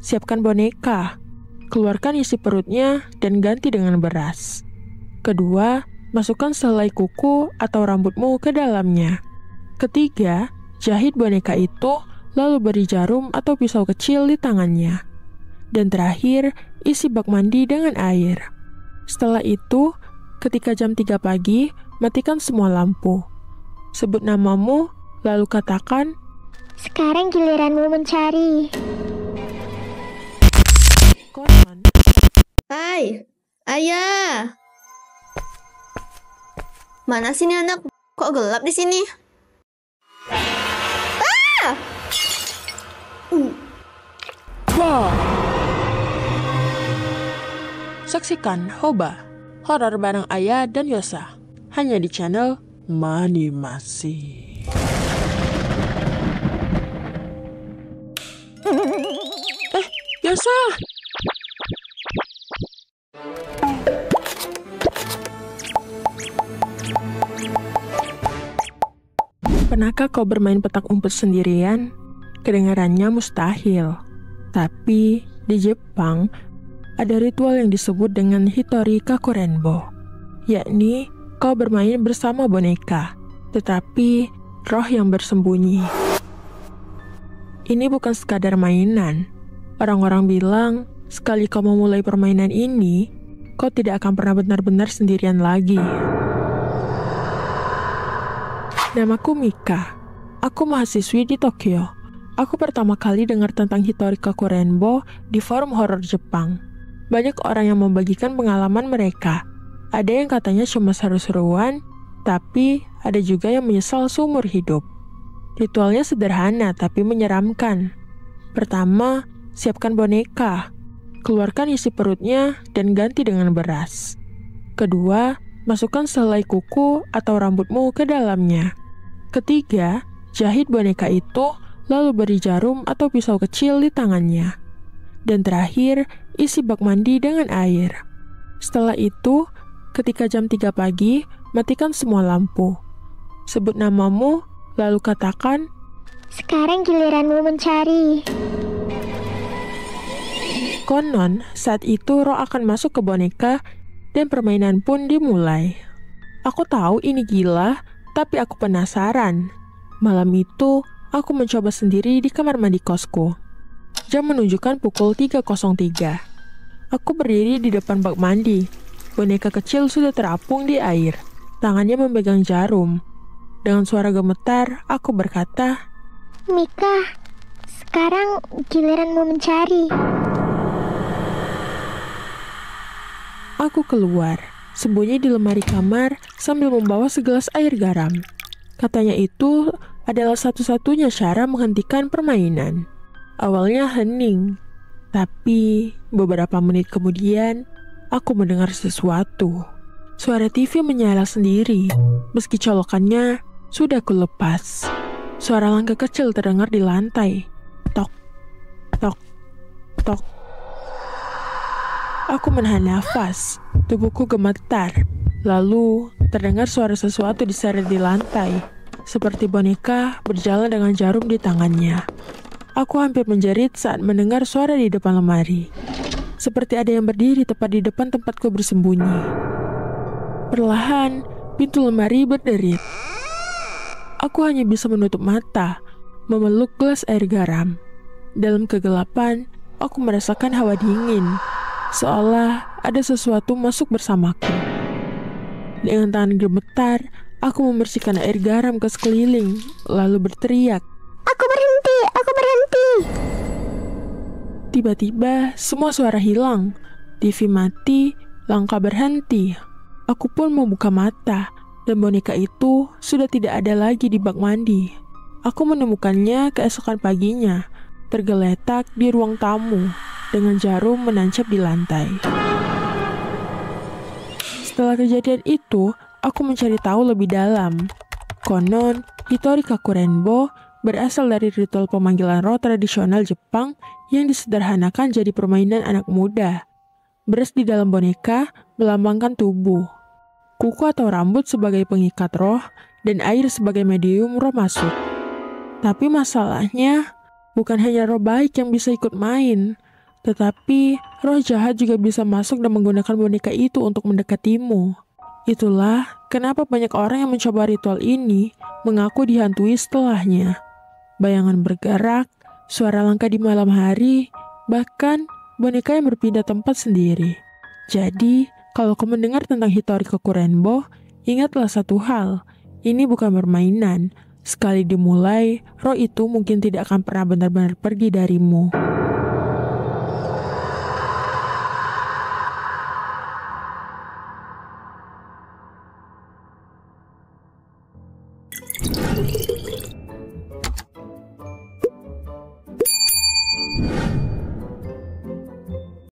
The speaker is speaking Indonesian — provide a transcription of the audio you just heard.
siapkan boneka. Keluarkan isi perutnya dan ganti dengan beras. Kedua, masukkan selai kuku atau rambutmu ke dalamnya. Ketiga, jahit boneka itu lalu beri jarum atau pisau kecil di tangannya. Dan terakhir, isi bak mandi dengan air. Setelah itu, ketika jam 3 pagi, matikan semua lampu. Sebut namamu, lalu katakan, "Sekarang giliranmu mencari." Konon. Hai, ayah. Mana sih nih anak? Kok gelap di sini? Ah! Wow. Saksikan Hoba, horor bareng Ayah dan Yosa, hanya di channel Manimasi. Yosa! Pernahkah kau bermain petak umpet sendirian? Kedengarannya mustahil. Tapi di Jepang, ada ritual yang disebut dengan Hitori Kakurenbo, yakni kau bermain bersama boneka, tetapi roh yang bersembunyi. Ini bukan sekadar mainan. Orang-orang bilang, sekali kau memulai permainan ini, kau tidak akan pernah benar-benar sendirian lagi. Namaku Mika. Aku mahasiswi di Tokyo. Aku pertama kali dengar tentang Hitori Kakurenbo di forum horor Jepang. Banyak orang yang membagikan pengalaman mereka. Ada yang katanya cuma seru-seruan, tapi ada juga yang menyesal seumur hidup. Ritualnya sederhana tapi menyeramkan. Pertama, siapkan boneka. Keluarkan isi perutnya dan ganti dengan beras. Kedua, masukkan selai kuku atau rambutmu ke dalamnya. Ketiga, jahit boneka itu lalu beri jarum atau pisau kecil di tangannya. Dan terakhir, isi bak mandi dengan air. Setelah itu, ketika jam 3 pagi, matikan semua lampu. Sebut namamu, lalu katakan, "Sekarang giliranmu mencari." Konon, saat itu roh akan masuk ke boneka dan permainan pun dimulai. Aku tahu ini gila, tapi aku penasaran. Malam itu, aku mencoba sendiri di kamar mandi kosku. Jam menunjukkan pukul 3.03. Aku berdiri di depan bak mandi. Boneka kecil sudah terapung di air. Tangannya memegang jarum. Dengan suara gemetar, aku berkata, "Mika, sekarang giliranmu mencari." Aku keluar, sembunyi di lemari kamar sambil membawa segelas air garam. Katanya itu adalah satu-satunya cara menghentikan permainan. Awalnya hening, tapi beberapa menit kemudian aku mendengar sesuatu. Suara TV menyala sendiri, meski colokannya sudah kulepas. Suara langkah kecil terdengar di lantai. Tok, tok, tok. Aku menahan nafas, tubuhku gemetar. Lalu terdengar suara sesuatu diseret di lantai, seperti boneka berjalan dengan jarum di tangannya. Aku hampir menjerit saat mendengar suara di depan lemari. Seperti ada yang berdiri tepat di depan tempatku bersembunyi. Perlahan, pintu lemari berderit. Aku hanya bisa menutup mata, memeluk gelas air garam. Dalam kegelapan, aku merasakan hawa dingin, seolah ada sesuatu masuk bersamaku. Dengan tangan gemetar, aku membersihkan air garam ke sekeliling, lalu berteriak, "Aku berhenti! Aku berhenti!" Tiba-tiba, semua suara hilang. TV mati, langkah berhenti. Aku pun membuka mata, dan boneka itu sudah tidak ada lagi di bak mandi. Aku menemukannya keesokan paginya, tergeletak di ruang tamu, dengan jarum menancap di lantai. Setelah kejadian itu, aku mencari tahu lebih dalam. Konon, Hitori Kakurenbo berasal dari ritual pemanggilan roh tradisional Jepang yang disederhanakan jadi permainan anak muda. Beras di dalam boneka melambangkan tubuh, kuku atau rambut sebagai pengikat roh, dan air sebagai medium roh masuk. Tapi masalahnya, bukan hanya roh baik yang bisa ikut main. Tetapi roh jahat juga bisa masuk dan menggunakan boneka itu untuk mendekatimu. Itulah kenapa banyak orang yang mencoba ritual ini mengaku dihantui setelahnya. Bayangan bergerak, suara langkah di malam hari, bahkan boneka yang berpindah tempat sendiri. Jadi, kalau kau mendengar tentang Hitori Kokurenbo, ingatlah satu hal, ini bukan permainan. Sekali dimulai, roh itu mungkin tidak akan pernah benar-benar pergi darimu.